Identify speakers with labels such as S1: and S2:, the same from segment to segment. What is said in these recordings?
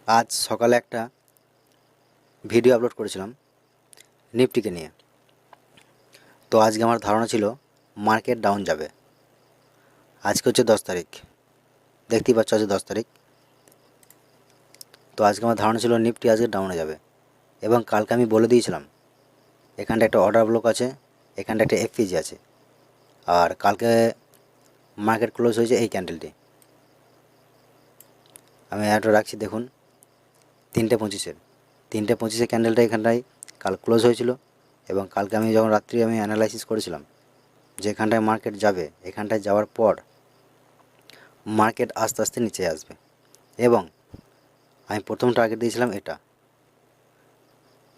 S1: আজ সকালে একটা ভিডিও আপলোড করেছিলাম নিফটিকে নিয়ে। তো আজকে আমার ধারণা ছিল মার্কেট ডাউন যাবে। আজকে হচ্ছে 10 তারিখ, দেখতেই পাচ্ছ আজকে 10 তারিখ। তো আজকে আমার ধারণা ছিল নিফটি আজকে ডাউনে যাবে, এবং কালকে আমি বলে দিয়েছিলাম এখানটা একটা অর্ডার ব্লক আছে, এখানটা একটা এফপিজি আছে। আর কালকে মার্কেট ক্লোজ হয়েছে এই ক্যান্ডেলটি। আমি একটা রাখছি, দেখুন 3:25-এর 3:25 ক্যান্ডেলটা এখানটায় কাল ক্লোজ হয়েছিল। এবং কালকে আমি যখন রাত্রি অ্যানালাইসিস করেছিলাম যে এখানটায় মার্কেট যাবে, এখানটায় যাওয়ার পর মার্কেট আস্তে আস্তে নিচে আসবে। এবং আমি প্রথম টার্গেট দিয়েছিলাম এটা,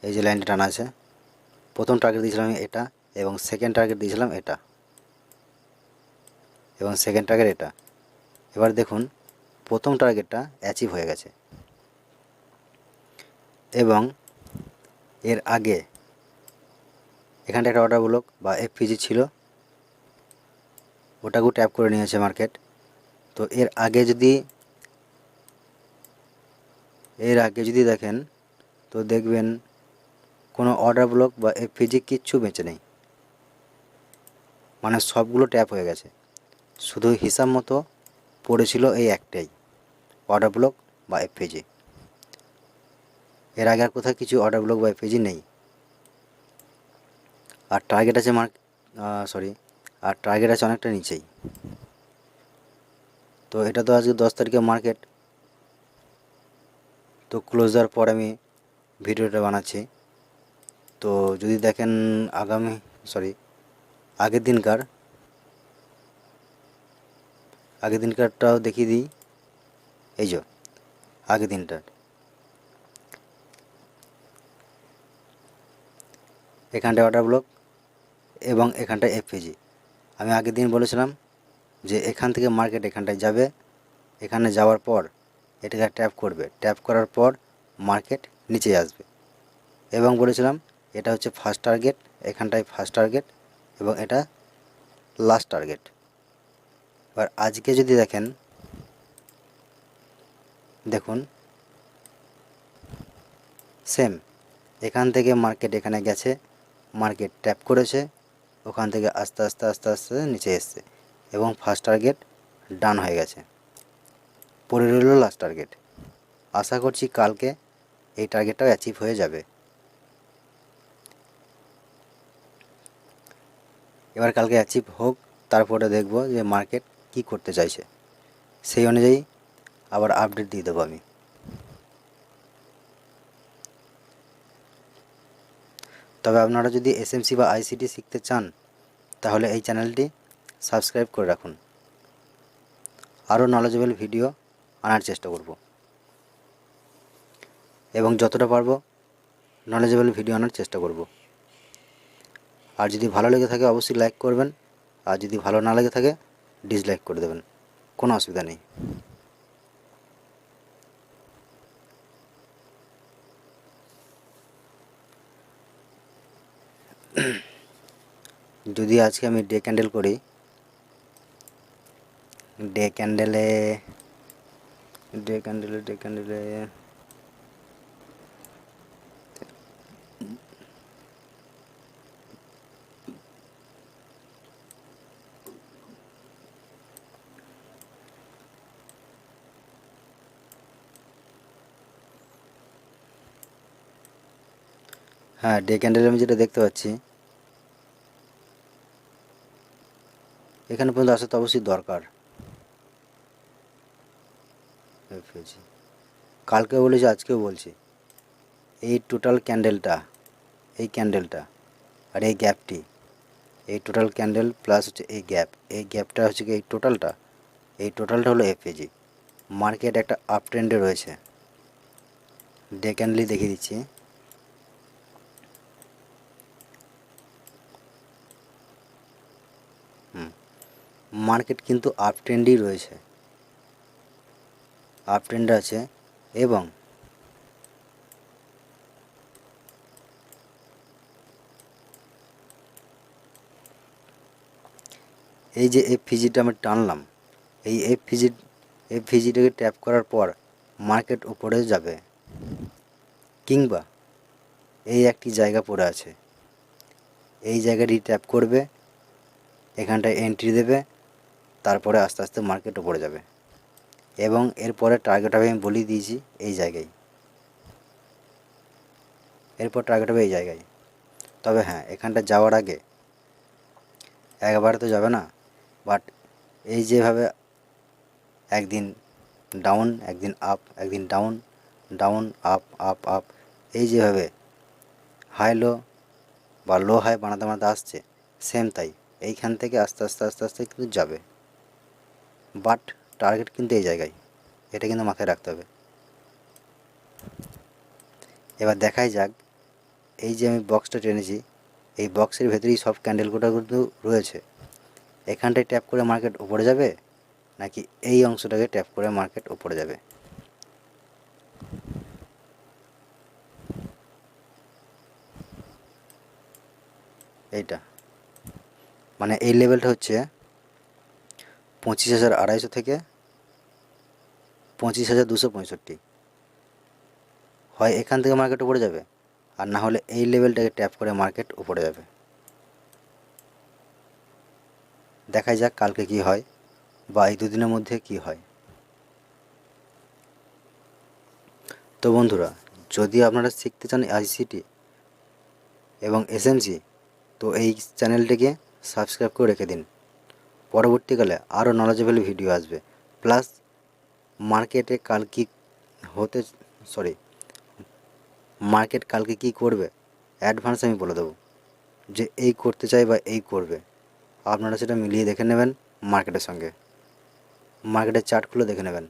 S1: এই যে লাইনটা টানা আছে, প্রথম টার্গেট দিয়েছিলাম আমি এটা, এবং সেকেন্ড টার্গেট দিয়েছিলাম এটা, এবং সেকেন্ড টার্গেট এটা। এবার দেখুন প্রথম টার্গেটটা অ্যাচিভ হয়ে গেছে, এবং এর আগে এখানটা একটা অর্ডার ব্লক বা এফপিজি ছিল, ওটাকেও ট্যাপ করে নিয়েছে মার্কেট। তো এর আগে যদি দেখেন তো দেখবেন কোনো অর্ডার ব্লক বা এফপিজি কিচ্ছু বেঁচে নেই, মানে সবগুলো ট্যাপ হয়ে গেছে। শুধু হিসাব মতো পড়েছিল এই একটাই অর্ডার ব্লক বা এফপিজি। এর আগে আর কোথাও কিছু অর্ডার ব্লক বা এফপিজি নেই। আর টার্গেট আছে টার্গেট আছে অনেকটা নিচেই। তো এটা তো আজকে 10 তারিখে মার্কেট তো ক্লোজ দেওয়ার পর আমি ভিডিওটা বানাচ্ছি। তো যদি দেখেন আগের দিনকারটাও দেখিয়ে দিই। এই যে আগের দিনটার, এখানটায় অর্ডার ব্লক এবং এখানটায় এফপিজি। আমি আগের দিন বলেছিলাম যে এখান থেকে মার্কেট এখানটায় যাবে, এখানে যাওয়ার পর এটাকে ট্যাপ করবে, ট্যাপ করার পর মার্কেট নিচে আসবে। এবং বলেছিলাম এটা হচ্ছে ফার্স্ট টার্গেট, এখানটায় ফার্স্ট টার্গেট এবং এটা লাস্ট টার্গেট। এবার আজকে যদি দেখুন সেম, এখান থেকে মার্কেট এখানে গেছে, মার্কেট ট্যাপ করেছে, ওখান থেকে আস্তে আস্তে আস্তে আস্তে নিচে এসছে এবং ফার্স্ট টার্গেট ডান হয়ে গেছে, পড়ে রইল লাস্ট টার্গেট। আশা করছি কালকে এই টার্গেটটাও অ্যাচিভ হয়ে যাবে। এবার কালকে অ্যাচিভ হোক, তারপরে দেখব যে মার্কেট কি করতে চাইছে, সেই অনুযায়ী আবার আপডেট দিয়ে দেবো আমি। তবে আপনারা যদি এসএমসি বা আইসিটি শিখতে চান তাহলে এই চ্যানেলটি সাবস্ক্রাইব করে রাখুন। আরও নলেজেবল ভিডিও আনার চেষ্টা করব, এবং যতটা পারবো নলেজেবল ভিডিও আনার চেষ্টা করব। আর যদি ভালো লেগে থাকে অবশ্যই লাইক করবেন, আর যদি ভালো না লেগে থাকে ডিসলাইক করে দেবেন, কোনো অসুবিধা নেই। যদি আজকে আমি ডে ক্যান্ডেল করি, ডে ক্যান্ডেলে হ্যাঁ, ডে ক্যান্ডেলে আমি যেটা দেখতে পাচ্ছি, এখানে পর্যন্ত আসা তো অবশ্যই দরকার। কালকেও বলেছি, আজকেও বলছি, এই টোটাল ক্যান্ডেলটা, এই ক্যান্ডেলটা আর এই গ্যাপটি, এই টোটাল ক্যান্ডেল প্লাস হচ্ছে এই গ্যাপটা হচ্ছে কি এই টোটালটা হলো এফএজি। মার্কেট একটা আপ ট্রেন্ডে রয়েছে। ডে ক্যান্ডেলই দেখিয়ে দিচ্ছি। মার্কেট কিন্তু আপ ট্রেন্ডেই রয়েছে, আপ ট্রেন্ডে আছে। এবং এই যে এফপিজিটা আমি টানলাম, এই এফপিজিটাকে ট্যাপ করার পর মার্কেট উপরে যাবে, কিংবা এই একটি জায়গা পড়ে আছে, এই জায়গাটি ট্যাপ করবে, এখানটায় এন্ট্রি দেবে, তারপরে আস্তে আস্তে মার্কেট উপরে যাবে। এবং এরপরে টার্গেট হবে, আমি বলেই দিয়েছি এই জায়গায়, এরপর টার্গেট হবে এই জায়গায়। তবে হ্যাঁ, এখানটা যাওয়ার আগে একবারে তো যাবে না, বাট এই যেভাবে একদিন ডাউন, একদিন আপ, একদিন down, down up, up up, এই যেভাবে হাই লো বা লো হাই বানাতে বানাতে আসছে, সেম তাই এইখান থেকে আস্তে আস্তে আস্তে আস্তে কিন্তু যাবে, বাট টার্গেট কিন্তু এই জায়গায়, এটা কিন্তু মাথায় রাখতে হবে। এবার দেখাই যাক, এই যে আমি বক্সটা টেনেছি, এই বক্সের ভেতরেই সব ক্যান্ডেলগুলো কিন্তু রয়েছে, এখানটায় ট্যাপ করে মার্কেট উপরে যাবে, নাকি এই অংশটাকে ট্যাপ করে মার্কেট উপরে যাবে। এইটা মানে এই লেভেলটা হচ্ছে 25,250 থেকে 25,265। হয় এখান থেকে মার্কেট উপরে যাবে, আর না হলে এই লেভেলটাকে ট্যাপ করে মার্কেট উপরে যাবে। দেখাই যাক কালকে কি হয়, বা এই দুদিনের মধ্যে কি হয়। তো বন্ধুরা, যদি আপনারা শিখতে চান আইসিটি এবং এসএমসি, তো এই চ্যানেলটিকে সাবস্ক্রাইব করে রেখে দিন। পরবর্তীকালে আরও নলেজেবল ভিডিও আসবে, প্লাস মার্কেটে কাল কি হতে সরি মার্কেট কালকে কি করবে অ্যাডভান্স আমি বলে দেবো, যে এই করতে চাই বা এই করবে, আপনারা সেটা মিলিয়ে দেখে নেবেন মার্কেটের সঙ্গে, মার্কেটের চার্ট খুলে দেখে নেবেন।